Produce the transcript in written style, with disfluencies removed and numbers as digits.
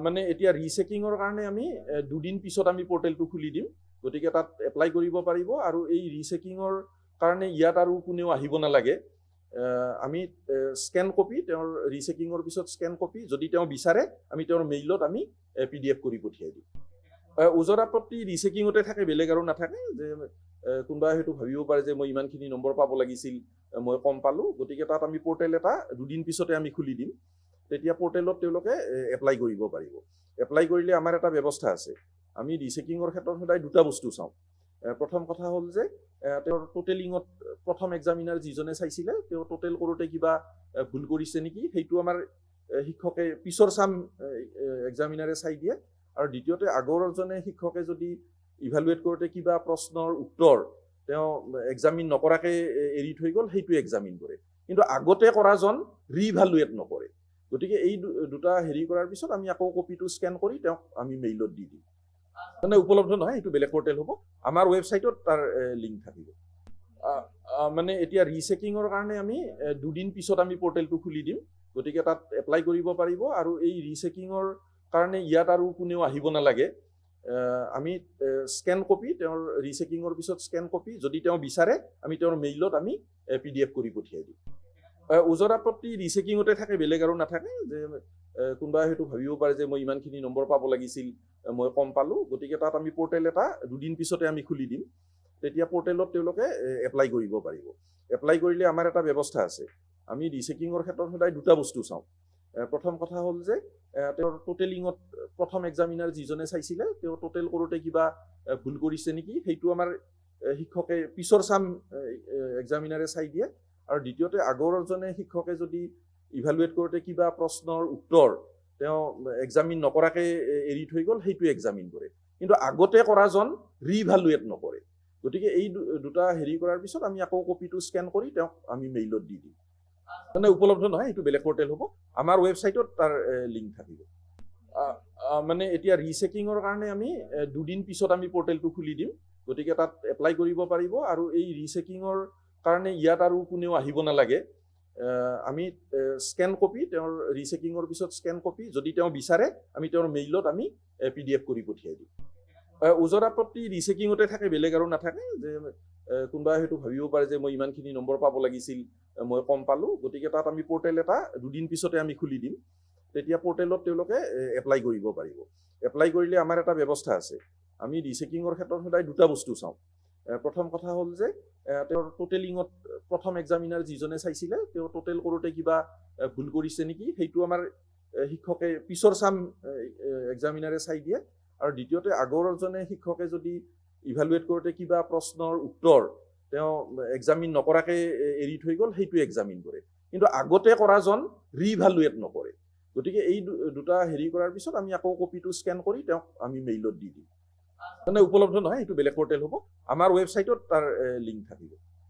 মানে এতিয়া ৰিচেকিঙৰ কাৰণে আমি দুদিন পিছত আমি পৰ্টেলটো খুলি দিম, গতিকে তাত এপ্লাই কৰিব পাৰিব। আৰু এই ৰিচেকিঙৰ কাৰণে ইয়াত আৰু কোনেও আহিব নালাগে। আমি স্কেন কপি তেওঁৰ ৰিচেকিঙৰ পিছত স্কেন কপি যদি তেওঁ বিচাৰে আমি তেওঁৰ মেইলত আমি PDF কৰি পঠিয়াই দিম। ওজৰ আপত্তি ৰিচেকিঙতে থাকে, বেলেগ আৰু নাথাকে। যে কোনোবাই হয়তো ভাবিব পাৰে যে মই ইমানখিনি নম্বৰ পাব লাগিছিল, মই কম পালোঁ, গতিকে তাত আমি পৰ্টেল এটা দুদিন পিছতে আমি খুলি দিম। তেতিয়া পৰ্টেলত তেওঁলোকে এপ্লাই কৰিব পাৰিব। এপ্লাই কৰিলে আমাৰ এটা ব্যৱস্থা আছে। আমি ৰিচেকিঙৰ ক্ষেত্ৰত সদায় দুটা বস্তু চাওঁ। প্ৰথম কথা হ'ল যে তেওঁৰ টোটেলিঙত প্ৰথম এক্সামিনাৰ যিজনে চাইছিলে তেওঁ টোটেল কৰোঁতে কিবা ভুল কৰিছে নেকি, সেইটো আমাৰ শিক্ষকে পিছৰ চাম এক্সামিনাৰে চাই দিয়ে। আৰু দ্বিতীয়তে আগৰজনে শিক্ষকে যদি ইভালুৱেট কৰোঁতে কিবা প্ৰশ্নৰ উত্তৰ তেওঁ এক্সামিন নকৰাকৈ এৰি থৈ গ'ল, সেইটো এক্সামিন কৰে। কিন্তু আগতে কৰাজন ৰিইভালুৱেট নকৰে। গতিকে এই দুটা হেৰি কৰাৰ পিছত আমি আকৌ কপিটো স্কেন কৰি তেওঁক আমি মেইলত দি দিম। মানে উপলব্ধ নহয়, এইটো বেলেগ পৰ্টেল হ'ব। আমাৰ ৱেবছাইটত তাৰ লিংক থাকিব। মানে এতিয়া ৰিচেকিঙৰ কাৰণে আমি দুদিন পিছত আমি পৰ্টেলটো খুলি দিম, গতিকে তাত এপ্লাই কৰিব পাৰিব। আৰু এই ৰিচেকিঙৰ কাৰণে ইয়াত আৰু কোনেও আহিব নালাগে। আমি স্কেন কপি তেওঁৰ ৰিচেকিঙৰ পিছত স্কেন কপি যদি তেওঁ বিচাৰে আমি তেওঁৰ মেইলত আমি PDF কৰি পঠিয়াই দিম। ওজৰ আপত্তি ৰিচেকিঙতে থাকে, বেলেগ আৰু নাথাকে। যে কোনোবাই হয়তো ভাবিব পাৰে যে মই ইমানখিনি নম্বৰ পাব লাগিছিল, মই কম পালোঁ, গতিকে তাত আমি পৰ্টেল এটা দুদিন পিছতে আমি খুলি দিম। তেতিয়া পৰ্টেলত তেওঁলোকে এপ্লাই কৰিব পাৰিব। এপ্লাই কৰিলে আমাৰ এটা ব্যৱস্থা আছে। আমি ৰিচেকিঙৰ ক্ষেত্ৰত সদায় দুটা বস্তু চাওঁ। প্ৰথম কথা হ'ল যে তেওঁৰ টোটেলিঙত প্ৰথম এক্সামিনাৰ যিজনে চাইছিলে তেওঁ টোটেল কৰোঁতে কিবা ভুল কৰিছে নেকি, সেইটো আমাৰ শিক্ষকে পিছৰ চাম এক্সামিনাৰে চাই দিয়ে। আৰু দ্বিতীয়তে আগৰজনে শিক্ষকে যদি ইভালুৱেট কৰোঁতে কিবা প্ৰশ্নৰ উত্তৰ তেওঁ এক্সামিন নকৰাকৈ এৰি থৈ গ'ল, সেইটো এক্সামিন কৰে। কিন্তু আগতে কৰাজন ৰিইভালুৱেট নকৰে। গতিকে এই দুটা হেৰি কৰাৰ পিছত আমি আকৌ কপিটো স্কেন কৰি তেওঁক আমি মেইলত দি দিম। মানে উপলব্ধ নহয়, এইটো বেলেগ পৰ্টেল হ'ব। আমাৰ ৱেবছাইটত তাৰ লিংক থাকিব। মানে এতিয়া ৰিচেকিঙৰ কাৰণে আমি দুদিন পিছত আমি পৰ্টেলটো খুলি দিম, গতিকে তাত এপ্লাই কৰিব পাৰিব। আৰু এই ৰিচেকিঙৰ কাৰণে ইয়াত আৰু কোনেও আহিব নালাগে। আমি স্কেন কপি তেওঁৰ ৰিচেকিঙৰ পিছত স্কেন কপি যদি তেওঁ বিচাৰে আমি তেওঁৰ মেইলত আমি PDF কৰি পঠিয়াই দিম। ওজৰ আপত্তি ৰিচেকিঙতে থাকে, বেলেগ আৰু নাথাকে। যে কোনোবাই হয়তো ভাবিব পাৰে যে মই ইমানখিনি নম্বৰ পাব লাগিছিল, মই কম পালোঁ, গতিকে তাত আমি পৰ্টেল এটা দুদিন পিছতে আমি খুলি দিম। তেতিয়া পৰ্টেলত তেওঁলোকে এপ্লাই কৰিব পাৰিব। এপ্লাই কৰিলে আমাৰ এটা ব্যৱস্থা আছে। আমি ৰিচেকিঙৰ ক্ষেত্ৰত সদায় দুটা বস্তু চাওঁ। প্ৰথম কথা হ'ল যে তেওঁৰ টোটেলিঙত প্ৰথম এক্সামিনাৰ যিজনে চাইছিলে তেওঁ টোটেল কৰোঁতে কিবা ভুল কৰিছে নেকি, সেইটো আমাৰ শিক্ষকে পিছৰ চাম এক্সামিনাৰে চাই দিয়ে। আৰু দ্বিতীয়তে আগৰজনে শিক্ষকে যদি ইভালুৱেট কৰোঁতে কিবা প্ৰশ্নৰ উত্তৰ তেওঁ এক্সামিন নকৰাকৈ এৰি থৈ গ'ল, সেইটো এক্সামিন কৰে। কিন্তু আগতে কৰাজন ৰিইভালুৱেট নকৰে। গতিকে এই দুটা হেৰি কৰাৰ পিছত আমি আকৌ কপিটো স্কেন কৰি তেওঁক আমি মেইলত দি দিম। মানে উপলব্ধ নহয়, এইটো বেলেগ পৰ্টেল হ'ব। আমাৰ ৱেবছাইটত তাৰ লিংক থাকিব।